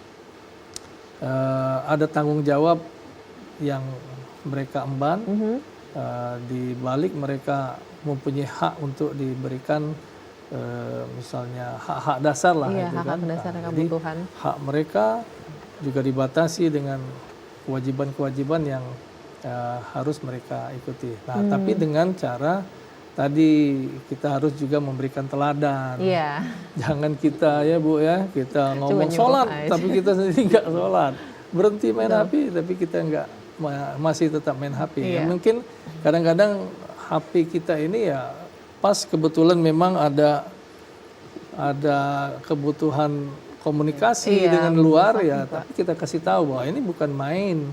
ada tanggung jawab yang mereka emban, di balik mereka mempunyai hak untuk diberikan misalnya hak-hak dasar lah. Hak-hak dasar kebutuhan. Hak mereka juga dibatasi dengan kewajiban-kewajiban yang harus mereka ikuti. Nah, tapi dengan cara tadi kita harus juga memberikan teladan. Jangan kita ya Bu ya, kita ngomong sholat tapi kita sendiri nggak sholat. Berhenti main HP tapi kita nggak, masih tetap main HP. Ya, mungkin kadang-kadang HP kita ini ya pas kebetulan memang ada kebutuhan komunikasi dengan luar ya, tapi kita kasih tahu bahwa ini bukan main,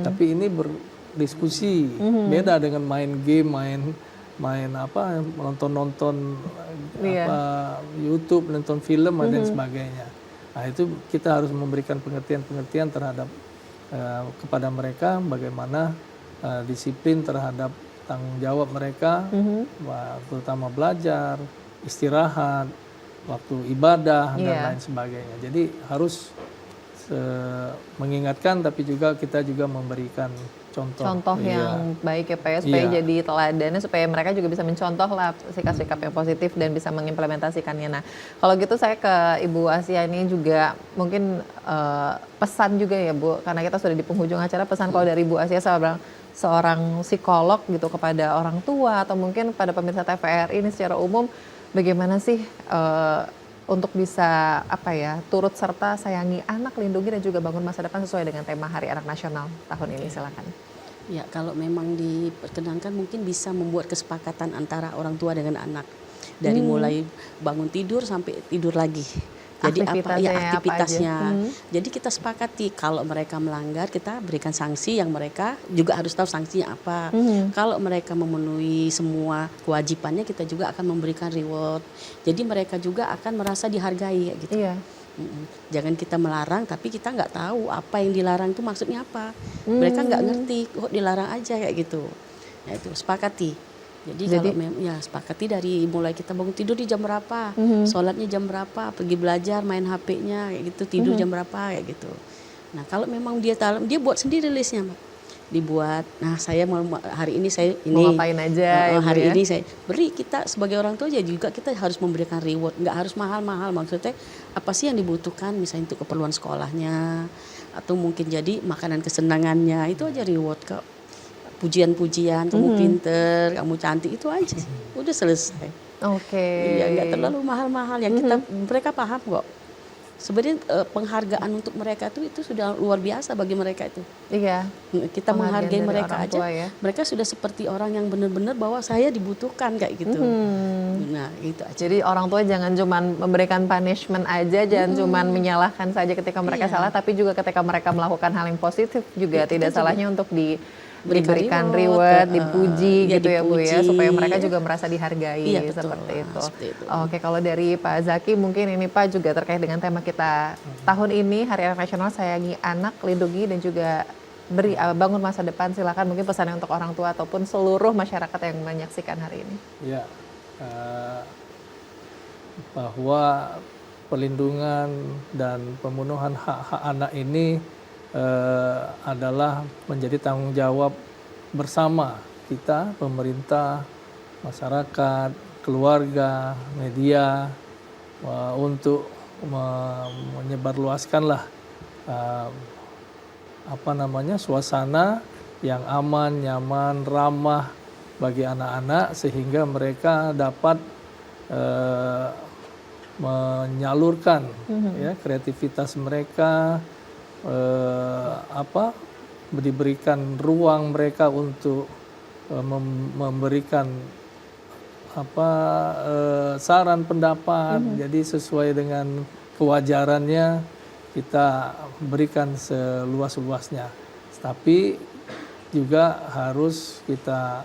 tapi ini berdiskusi. Beda dengan main game, main apa, nonton YouTube, nonton film dan sebagainya. Nah, itu kita harus memberikan pengertian terhadap kepada mereka bagaimana disiplin terhadap tanggung jawab mereka, terutama belajar, istirahat, waktu ibadah dan lain sebagainya. Jadi harus mengingatkan, tapi juga kita juga memberikan contoh yang baik ya Pak ya, supaya jadi teladannya, supaya mereka juga bisa mencontoh lah sikap-sikap yang positif dan bisa mengimplementasikannya. Nah, kalau gitu saya ke Ibu Asia ini juga mungkin pesan juga ya Bu, karena kita sudah di penghujung acara, pesan kalau dari Ibu Asia seorang psikolog gitu kepada orang tua atau mungkin pada pemirsa TVRI ini secara umum, bagaimana sih untuk bisa turut serta sayangi anak, lindungi dan juga bangun masa depan sesuai dengan tema Hari Anak Nasional tahun ini? Silakan. Ya, kalau memang diperkenankan mungkin bisa membuat kesepakatan antara orang tua dengan anak dari mulai bangun tidur sampai tidur lagi. Jadi aktivitasnya. Jadi kita sepakati kalau mereka melanggar kita berikan sanksi yang mereka juga harus tahu sanksinya apa. Kalau mereka memenuhi semua kewajibannya kita juga akan memberikan reward. Jadi mereka juga akan merasa dihargai gitu. Iya. Jangan kita melarang tapi kita nggak tahu apa yang dilarang itu maksudnya apa. Mereka nggak ngerti kok dilarang aja kayak gitu. Ya itu sepakati. Jadi kalau sepakati dari mulai kita bangun tidur di jam berapa, sholatnya jam berapa, pergi belajar, main HP-nya kayak gitu, tidur jam berapa kayak gitu. Nah kalau memang dia buat sendiri listnya, Mbak. Dibuat. Nah saya mau hari ini saya ini mau ngapain aja hari ini saya beri, kita sebagai orang tua juga kita harus memberikan reward, nggak harus mahal-mahal, maksudnya apa sih yang dibutuhkan misalnya untuk keperluan sekolahnya atau mungkin jadi makanan kesenangannya, itu aja reward kok. Pujian-pujian, kamu pinter, kamu cantik, itu aja udah selesai. Oke. Iya, nggak terlalu mahal-mahal yang mereka paham kok. Sebenarnya penghargaan untuk mereka itu sudah luar biasa bagi mereka itu. Iya. Kita menghargai mereka aja. Ya. Mereka sudah seperti orang yang benar-benar bahwa saya dibutuhkan kayak gitu. Nah, itu aja. Jadi orang tua jangan cuma memberikan punishment aja, jangan cuma menyalahkan saja ketika mereka salah, tapi juga ketika mereka melakukan hal yang positif juga tidak salahnya untuk diberikan reward, dipuji gitu ya Bu ya, supaya mereka juga merasa dihargai seperti itu. Oke, kalau dari Pak Zaki mungkin ini Pak juga terkait dengan tema kita tahun ini Hari Anak Nasional, sayangi anak, lindungi dan juga beri bangun masa depan. Silakan mungkin pesannya untuk orang tua ataupun seluruh masyarakat yang menyaksikan hari ini. Ya, bahwa pelindungan dan pemenuhan hak-hak anak ini adalah menjadi tanggung jawab bersama kita, pemerintah, masyarakat, keluarga, media, untuk menyebarluaskanlah suasana yang aman, nyaman, ramah bagi anak-anak sehingga mereka dapat menyalurkan kreativitas mereka, diberikan ruang mereka untuk memberikan saran pendapat. Jadi sesuai dengan kewajarannya kita berikan seluas-luasnya. Tapi juga harus kita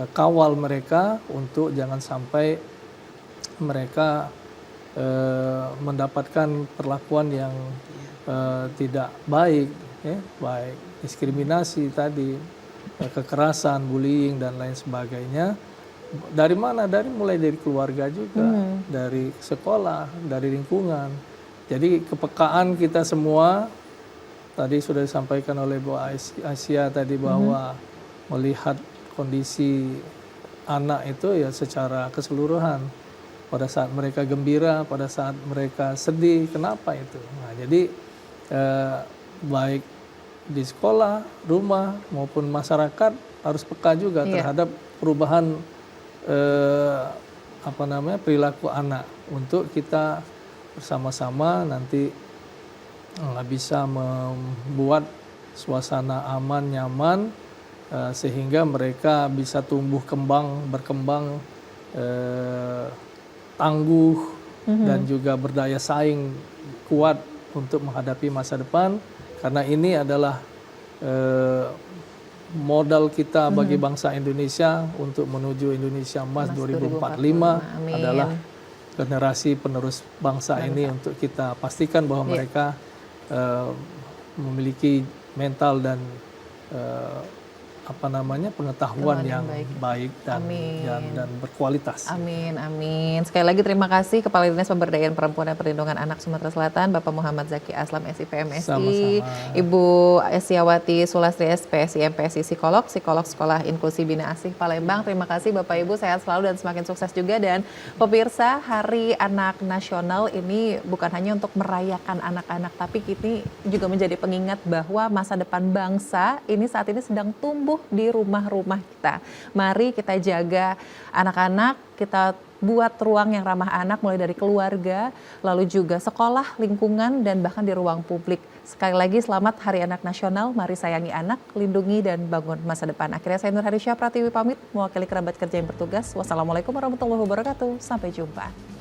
kawal mereka untuk jangan sampai mereka mendapatkan perlakuan yang tidak baik, baik diskriminasi tadi, kekerasan, bullying dan lain sebagainya. Dari mana? Mulai dari keluarga juga, dari sekolah, dari lingkungan. Jadi kepekaan kita semua tadi sudah disampaikan oleh Bu Asia tadi bahwa melihat kondisi anak itu ya secara keseluruhan. Pada saat mereka gembira, pada saat mereka sedih, kenapa itu? Nah, jadi baik di sekolah, rumah maupun masyarakat harus peka juga terhadap perubahan perilaku anak untuk kita bersama-sama nanti bisa membuat suasana aman, nyaman sehingga mereka bisa tumbuh berkembang tangguh dan juga berdaya saing kuat untuk menghadapi masa depan, karena ini adalah modal kita bagi bangsa Indonesia untuk menuju Indonesia Emas 2045 adalah generasi penerus bangsa ini, untuk kita pastikan bahwa mereka memiliki mental dan pengetahuan yang baik dan berkualitas. Amin, amin. Sekali lagi terima kasih Kepala Dinas Pemberdayaan Perempuan dan Perlindungan Anak Sumatera Selatan, Bapak Muhammad Zaki Aslam, SIPMSI, Sama-sama. Ibu Esiawati Sulastri, SPSI, MPSI, psikolog Sekolah Inklusi Bina Asih Palembang. Terima kasih Bapak Ibu, sehat selalu dan semakin sukses juga. Dan pemirsa, Hari Anak Nasional ini bukan hanya untuk merayakan anak-anak, tapi ini juga menjadi pengingat bahwa masa depan bangsa ini saat ini sedang tumbuh di rumah-rumah kita. Mari kita jaga anak-anak, kita buat ruang yang ramah anak mulai dari keluarga, lalu juga sekolah, lingkungan, dan bahkan di ruang publik. Sekali lagi selamat Hari Anak Nasional, mari sayangi anak, lindungi dan bangun masa depan. Akhirnya saya Nur Harisya Pratiwi pamit, mewakili kerabat kerja yang bertugas. Wassalamualaikum warahmatullahi wabarakatuh, sampai jumpa.